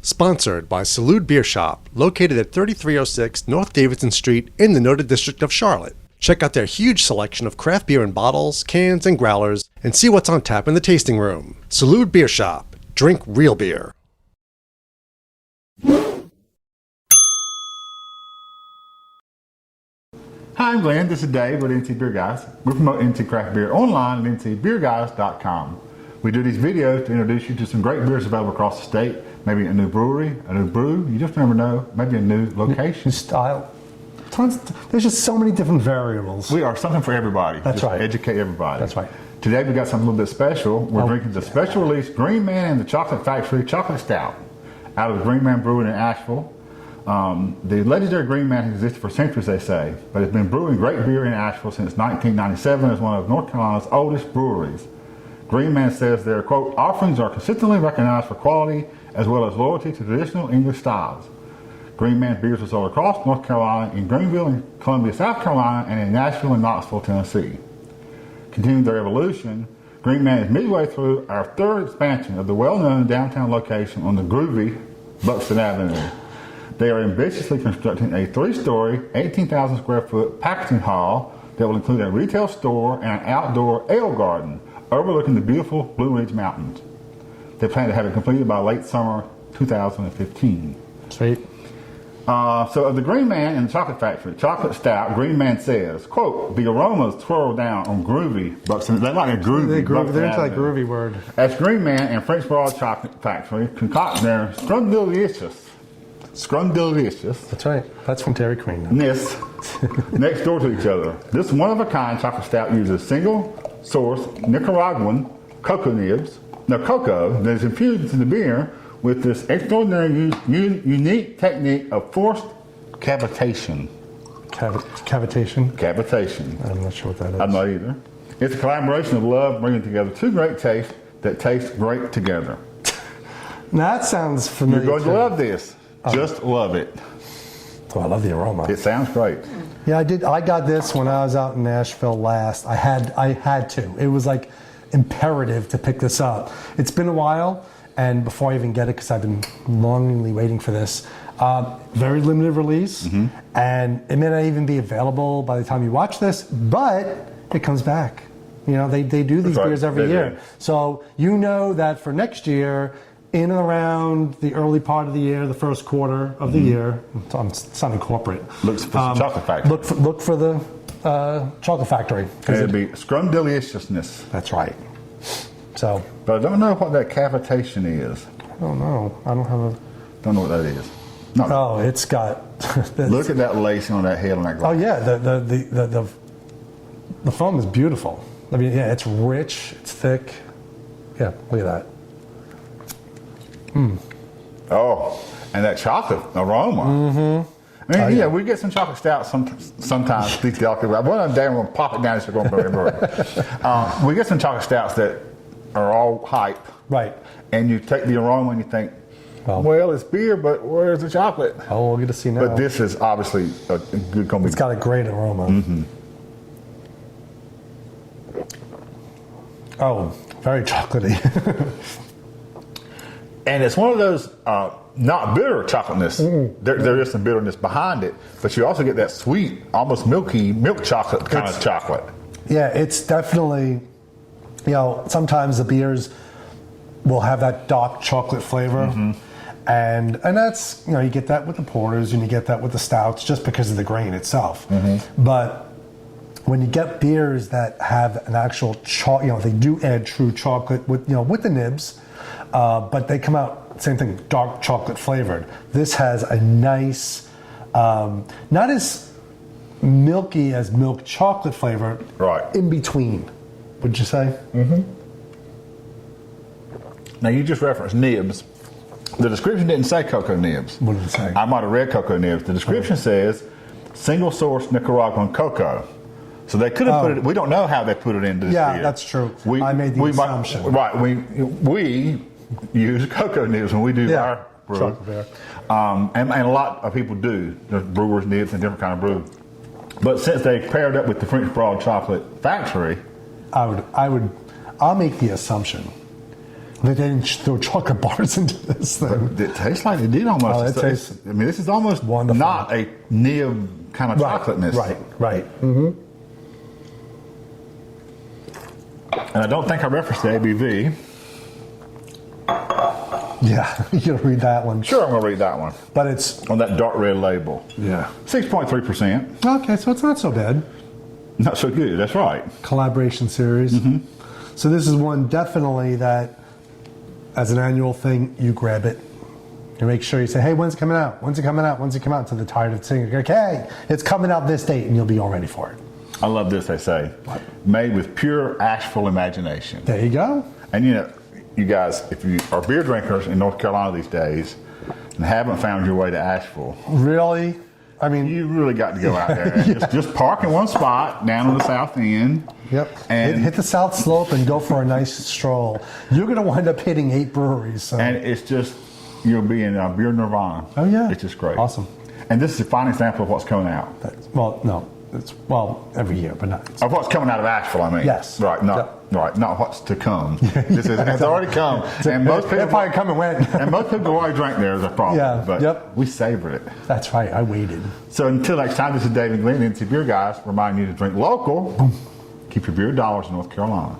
Sponsored by Salute Beer Shop, located at 3306 North Davidson Street in the noted district of Charlotte. Check out their huge selection of craft beer in bottles, cans, and growlers, and see what's on tap in the tasting room. Salute Beer Shop. Drink real beer. Hi, I'm Glenn. This is Dave with NT Beer Guys. We promote NT Craft Beer online at ntbeerguys.com. We do these videos to introduce you to some great beers available across the state. Maybe a new brewery, a new brew, you just never know. Maybe a new location. Style. There's just so many different variables. We are something for everybody. That's right. Educate everybody. That's right. Today we got something a little bit special. We're drinking the special release Green Man and the Chocolate Factory Chocolate Stout out of the Green Man Brewery in Asheville. The legendary Green Man has existed for centuries, they say, but it's been brewing great beer in Asheville since 1997 as one of North Carolina's oldest breweries. Green Man says their, quote, offerings are consistently recognized for quality as well as loyalty to traditional English styles. Green Man beers are sold across North Carolina, in Greenville and Columbia, South Carolina, and in Nashville and Knoxville, Tennessee. Continuing their evolution, Green Man is midway through our third expansion of the well-known downtown location on the groovy Buxton Avenue. They are ambitiously constructing a 3-story, 18,000 square foot packaging hall that will include a retail store and an outdoor ale garden overlooking the beautiful Blue Ridge Mountains. They plan to have it completed by late summer 2015. Sweet. So of the Green Man and the Chocolate Factory Chocolate Stout, Green Man says, quote, the aromas swirl down on groovy Buxton. They like a groovy. They're into that groovy word. As Green Man and French Broad Chocolate Factory concoct their scrumdiddlyumptiousness. That's right. That's from Dairy Queen. Next door to each other. This one-of-a-kind chocolate stout uses single-source Nicaraguan cocoa that is infused into the beer with this extraordinary, unique technique of forced cavitation. Cavitation? Cavitation. I'm not sure what that is. I'm not either. It's a collaboration of love bringing together two great tastes that taste great together. That sounds familiar. You're going to love this. Just love it. Oh, I love the aroma. It sounds great. Yeah, I did. I got this when I was out in Nashville last. I had to. It was like imperative to pick this up. It's been a while, and before I even get it, because I've been longingly waiting for this. Very limited release, and it may not even be available by the time you watch this, but it comes back. You know, they do these beers every year. So you know that for next year, in and around the early part of the year, the first quarter of the year, I'm sounding corporate. Look for the Chocolate Factory. Look for the Chocolate Factory. It'll be scrumdiddlyumptiousness. That's right. So, but I don't know what that cavitation is. I don't know. I don't have a. Don't know what that is. No. Oh, it's got. Look at that lacing on that head on that glass. Oh yeah, the foam is beautiful. I mean, yeah, it's rich, it's thick. Yeah, look at that. Oh, and that chocolate aroma. I mean, we get some chocolate stouts sometimes. One of them day I'm going to pop it down. It's going to go everywhere. We get some chocolate stouts that are all hype. Right. And you take the aroma and you think, well, it's beer, but where's the chocolate? Oh, we'll get to see now. But this is obviously a good combination. It's got a great aroma. Oh, very chocolatey. And it's one of those not bitter chocolateness. There is some bitterness behind it, but you also get that sweet, almost milky milk chocolate kind of chocolate. Yeah, it's definitely, you know, sometimes the beers will have that dark chocolate flavor. And that's, you know, you get that with the porters and you get that with the stouts just because of the grain itself. But when you get beers that have an actual they do add true chocolate with the nibs, but they come out, same thing, dark chocolate flavored. This has a nice, not as milky as milk chocolate flavor, in between, would you say? Now you just referenced nibs. The description didn't say cocoa nibs. What did it say? I might have read cocoa nibs. The description says single source Nicaraguan cocoa. So they could have put it. We don't know how they put it into this beer. That's true. I made the assumption. We use cocoa nibs when we do our brew. And a lot of people do. There's brewers nibs and different kind of brew. But since they paired up with the French Broad Chocolate Factory, I'll make the assumption They didn't throw chocolate bars into this thing. It tastes like it did almost. Oh, it tastes I mean, this is almost wonderful. not a nib kind of chocolateness. Right. Mm-hmm. And I don't think I referenced the ABV. Yeah, you gotta read that one. Sure, I'm going to read that one. But it's On that dark red label. yeah. 6.3%. Okay, so it's not so bad. Not so good, that's right. Collaboration series. So this is one definitely that, as an annual thing, you grab it. You make sure you say, hey, when's it coming out? When's it coming out? When's it coming out? Until they're tired of saying, okay, it's coming out this date, and you'll be all ready for it. I love this, they say. What? Made with pure Asheville imagination. There you go. And you know, you guys, if you are beer drinkers in North Carolina these days and haven't found your way to Asheville, Really? I mean, you really got to go out there and just park in one spot down on the south end. yep. And Hit the South Slope and go for a nice stroll. You're going to wind up hitting 8 breweries. So. and it's just, you'll be in beer nirvana. Oh, yeah. It's just great. Awesome. And this is a fine example of what's coming out. Well, no. It's, well, every year, but not. Of what's coming out of Asheville, I mean. Yes. Right, not what's to come. This is, it's already come. And most people It probably come and went. and most people already drank there is a problem. Yeah, But yep. we savored it. That's right. I waited. So until next time, this is David Glenn, the NC Beer Guys, reminding you to drink local. Keep your beer dollars in North Carolina.